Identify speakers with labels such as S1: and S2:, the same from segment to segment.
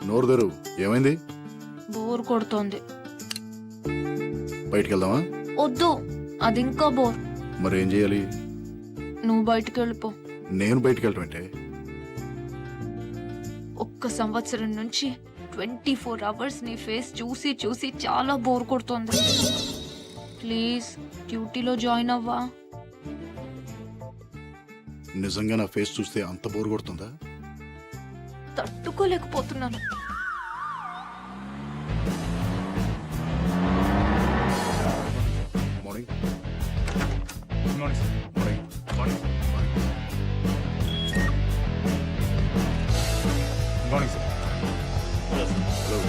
S1: నోరుదరు ఏమైంది?
S2: బోర్ కొడుతోంది.
S1: బయటికి వెళ్దామా?
S2: వద్దు, అది ఇంకా బోర్.
S1: మరి ఏం చేయాలి?
S2: నువ్వు బయటికి వెళ్ళిపో.
S1: నేను బయటికి వెళ్ళటం అంటే?
S2: ఒక్క సంవత్సరం నుంచి 24 అవర్స్ నీ ఫేస్ చూసి చూసి చాలా బోర్ కొడుతోంది. ప్లీజ్ డ్యూటీలో జాయిన్ అవ్వా.
S1: నిజంగా నా ఫేస్ చూస్తే అంత బోర్ కొడుతుందా?
S2: తట్టుకోలేకపోతున్నాను.
S1: Morning
S3: good morning sir.
S1: Morning
S3: morning good morning sir.
S1: Hello.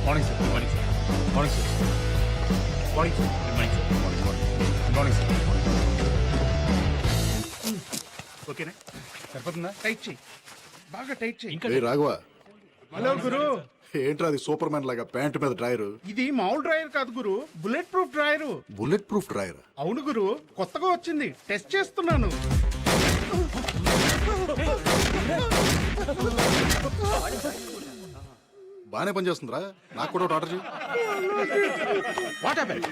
S3: Morning sir. Good morning sir. Morning sir. Morning sir. Good morning sir. Morning good morning sir. ఓకేనా? సరిపోతుందా? టైట్ చెయ్యి, బాగా టైట్ చెయ్యి. ఇంకా
S1: ఏ రాఘవ,
S4: హలో గురు,
S1: ఏంట్రా అది సూపర్ మ్యాన్ లాగా ప్యాంట్ మీద డ్రాయర్?
S4: ఇది మామూలు డ్రాయర్ కాదు గురు, bullet proof drawer.
S1: Bullet proof drawer?
S4: అవును గురు, కొత్తగా వచ్చింది, టెస్ట్ చేస్తున్నాను.
S1: బానే పనిచేస్తుందిరా. నాకు కూడా ఒకటి ఆర్డర్ చేయి.
S4: What happened?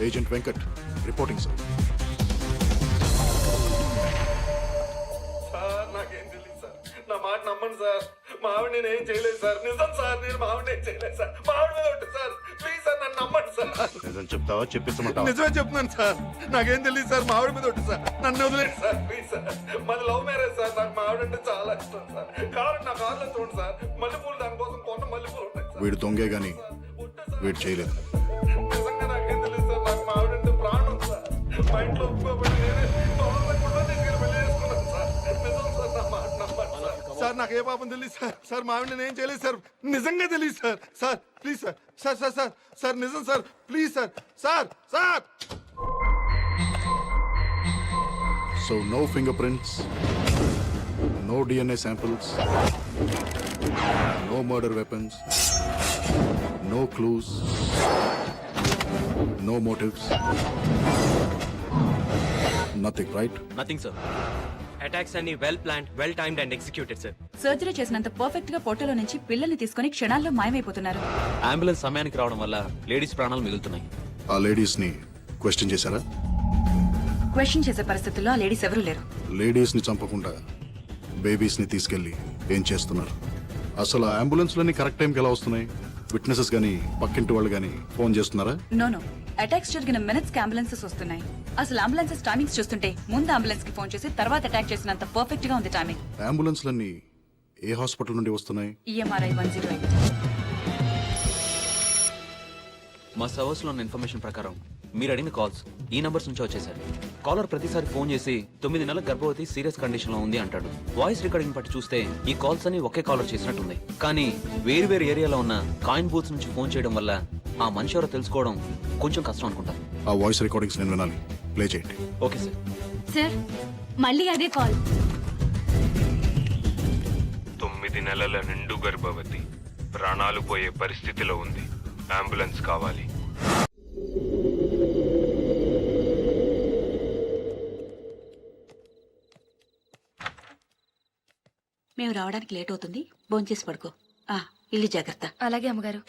S1: Agent Venkat reporting sir.
S5: Sir నాకేం తెలియదు సార్, నా మాట నమ్మండి సార్. మా ఆవిడ నేను ఏం చేయలేదు సార్. నిజం సార్, నేను మా ఆవిడ ఏం చేయలేదు సార్. మా ఆవిడ మీద ఉంటుంది సార్. ప్లీజ్ సార్ నన్ను నమ్మండి సార్.
S1: నిజం చెప్తావా చెప్పిస్తామంటావా?
S5: నిజమే చెప్తున్నాను సార్, నాకేం తెలియదు సార్. మా ఆవిడ మీద ఉంటుంది సార్. నన్ను వదిలేదు సార్, ప్లీజ్ సార్. మాది లవ్ మ్యారేజ్ సార్. నాకు మా ఆవిడ అంటే చాలా ఇష్టం సార్. కారు నా కార్లో చూడండి సార్, మల్లెపూలు దానికోసం కొన్న మల్లెపూలు ఉంటాయి సార్.
S1: వీడు దొంగే గాని వీడు చేయలేదు.
S5: నిజంగా నాకేం తెలియదు సార్. నాకు మా ఆవిడ అంటే ప్రాణం సార్. మా ఇంట్లో ఒప్పుకోబడి నేనే తొందరకుండా తీసుకెళ్ళి పెళ్లి చేసుకున్నాను సార్. నిజం సార్, నా మాట నమ్మండి సార్. సార్ నాకు ఏ పాపం తెలియదు సార్. సార్ మా ఆవిడ నేను ఏం చేయలేదు సార్. నిజంగా తెలియదు sir. Sir please sir. Sir sir sir sir నిజం sir. Please sir. Sir sir
S1: So no fingerprints, no DNA samples, no murder weapons, no clues, no motives, nothing, right?
S6: Nothing sir. Attacks అన్ని well planned, well timed and executed sir.
S7: Surgery చేసినంత perfect గా పొట్టలో నుంచి పిల్లల్ని తీసుకుని క్షణాల్లో మాయమైపోతున్నారు.
S6: Ambulance సమయానికి రావడం వల్ల లేడీస్ ప్రాణాలు మిగులుతున్నాయి.
S1: ఆ లేడీస్ ని క్వశ్చన్ చేశారా?
S7: క్వశ్చన్ చేసే పరిస్థితుల్లో ఆ లేడీస్ ఎవరూ లేరు.
S1: లేడీస్ ని చంపకుండా బేబీస్ ని తీసుకెళ్లి ఏం చేస్తున్నారు? అసలు ఆ అంబులెన్స్లన్నీ కరెక్ట్ టైంకి ఎలా వస్తున్నాయి? విట్నెసెస్ గానీ పక్కింటి వాళ్ళు గానీ ఫోన్ చేస్తున్నారా?
S7: నో అటాక్స్ జరిగిన మినిట్స్ కి అంబులెన్సెస్ వస్తున్నాయి. అసలు అంబులెన్సెస్ టైమింగ్స్ చూస్తుంటే ముందు అంబులెన్స్ కి ఫోన్ చేసి తర్వాత అటాక్ చేసినంత పర్ఫెక్ట్ గా ఉంది టైమింగ్.
S1: అంబులెన్స్లన్నీ ఏ హాస్పిటల్ నుండి వస్తున్నాయి?
S7: EMRI 108.
S6: మా సర్వర్స్ లో ఉన్న ఇన్ఫర్మేషన్ ప్రకారం మీరు అడిగిన కాల్స్ ఈ నంబర్స్ నుంచి వచ్చేసారు. కాలర్ ప్రతిసారి ఫోన్ చేసి 9 నెలల గర్భవతి సీరియస్ కండిషన్ లో ఉంది అంటాడు. వాయిస్ రికార్డింగ్ బట్టి చూస్తే ఈ కాల్స్ అన్ని ఒకే కాలర్ చేసినట్టుంది. కానీ వేరు వేరు ఏరియాలో ఉన్న కాయిన్ బూత్స్ నుంచి ఫోన్ చేయడం వల్ల ఆ మనిషి ఎవరో తెలుసుకోవడం కొంచెం కష్టం అనుకుంటా.
S1: ఆ వాయిస్ రికార్డింగ్స్ నేను వినాలి. ప్లే చేయండి.
S6: Okay sir.
S8: సార్ మళ్ళీ అదే కాల్.
S9: 9 నెలల నిండు గర్భవతి, ప్రాణాలు పోయే పరిస్థితిలో ఉంది, అంబులెన్స్ కావాలి.
S7: మేము రావడానికి లేట్ అవుతుంది, భోంచేసి పడుకో. ఇల్లు జాగ్రత్త.
S8: అలాగే అమ్మగారు.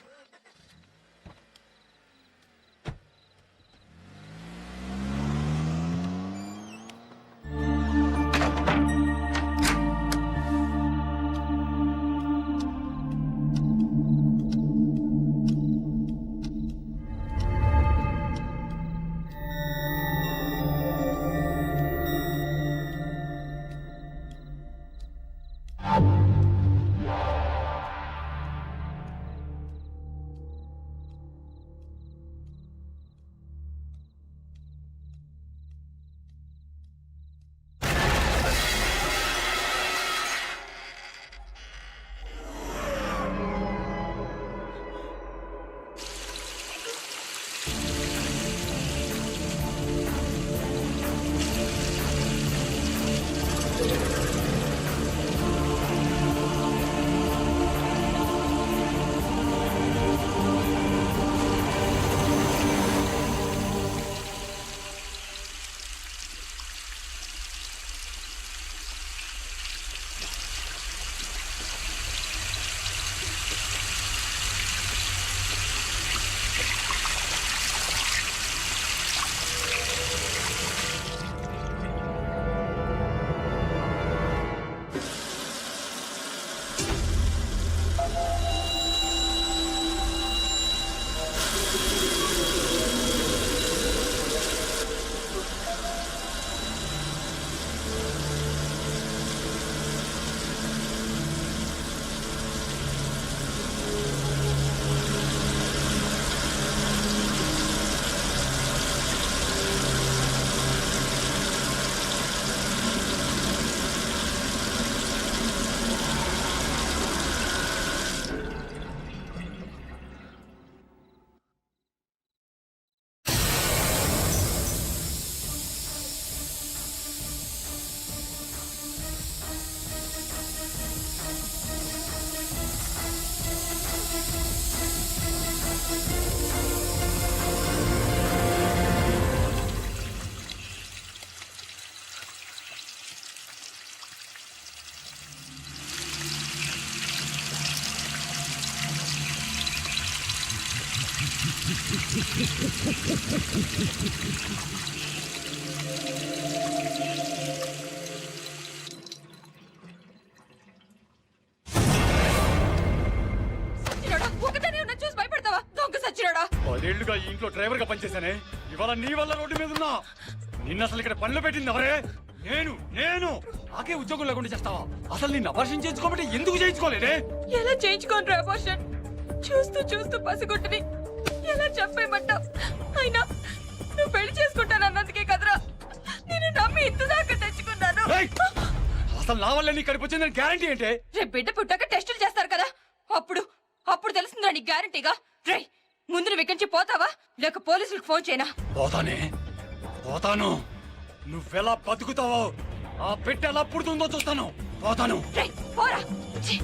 S7: సచ్చినోడా, ఒకదానే ఉన్నా చూసి భయపడతావా? దొంగ సచ్చినోడా.
S3: 10 ఏళ్లుగా ఈ ఇంట్లో డ్రైవర్ గా పనిచేశానే, ఇవాళ నీ వల్ల రోడ్డు మీద ఉన్నా. నిన్న అసలు ఇక్కడ పనులు పెట్టింది ఎవరే? నేను నాకే ఉద్యోగం లేకుండా చేస్తావా? అసలు నిన్ను అపర్షన్ చేయించుకోబట్టి ఎందుకు చేయించుకోలేదే?
S7: ఎలా చేయించుకోండి అబార్షన్? చూస్తూ చూస్తూ పసిగుట్టుని ఎలా చంపేయమంటావు? అయినా నువ్వు పెళ్లి చేసుకుంటానన్నందుకే కదరా నేను నమ్మి ఇంత దాకా తెచ్చుకున్నాను.
S3: ఏయ్! అసలు నా వల్ల నీ కడిపి వచ్చిందని గ్యారంటీ ఏంటే?
S7: రేపు బిడ్డ పుట్టాక టెస్టులు చేస్తారు కదా, అప్పుడు తెలుస్తుందా నీ గ్యారంటీగా? రేయ్, ముందు నువ్వు ఇక్కడి నుంచి పోతావా లేక పోలీసులకు ఫోన్ చేయనా?
S3: పోతాను. నువ్వెలా బతుకుతావో, ఆ బిడ్డ ఎలా పుడుతుందో చూస్తాను. పోతాను.
S7: రేయ్, పోరా. ఛీ.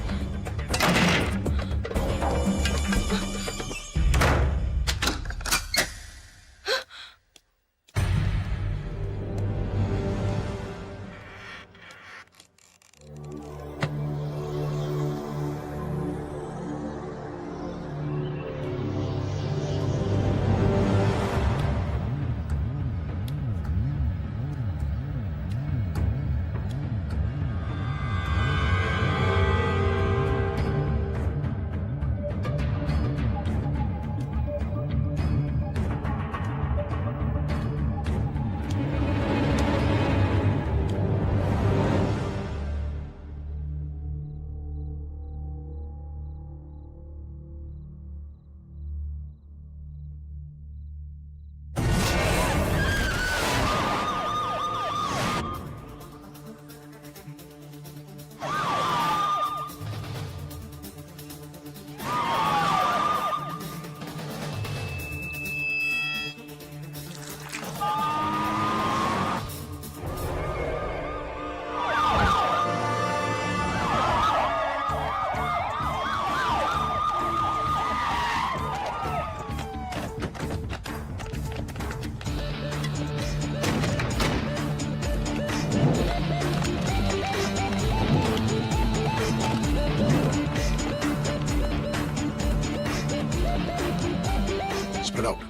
S1: Spread out.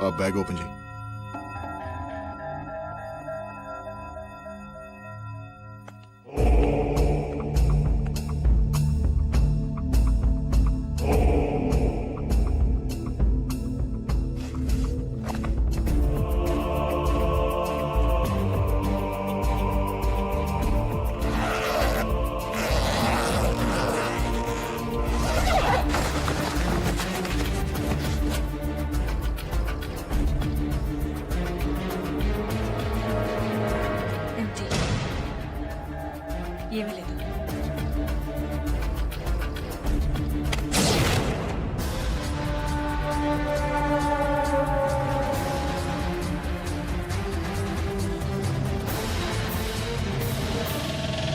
S1: ఆ బ్యాగ్ ఓపెన్ చేయి.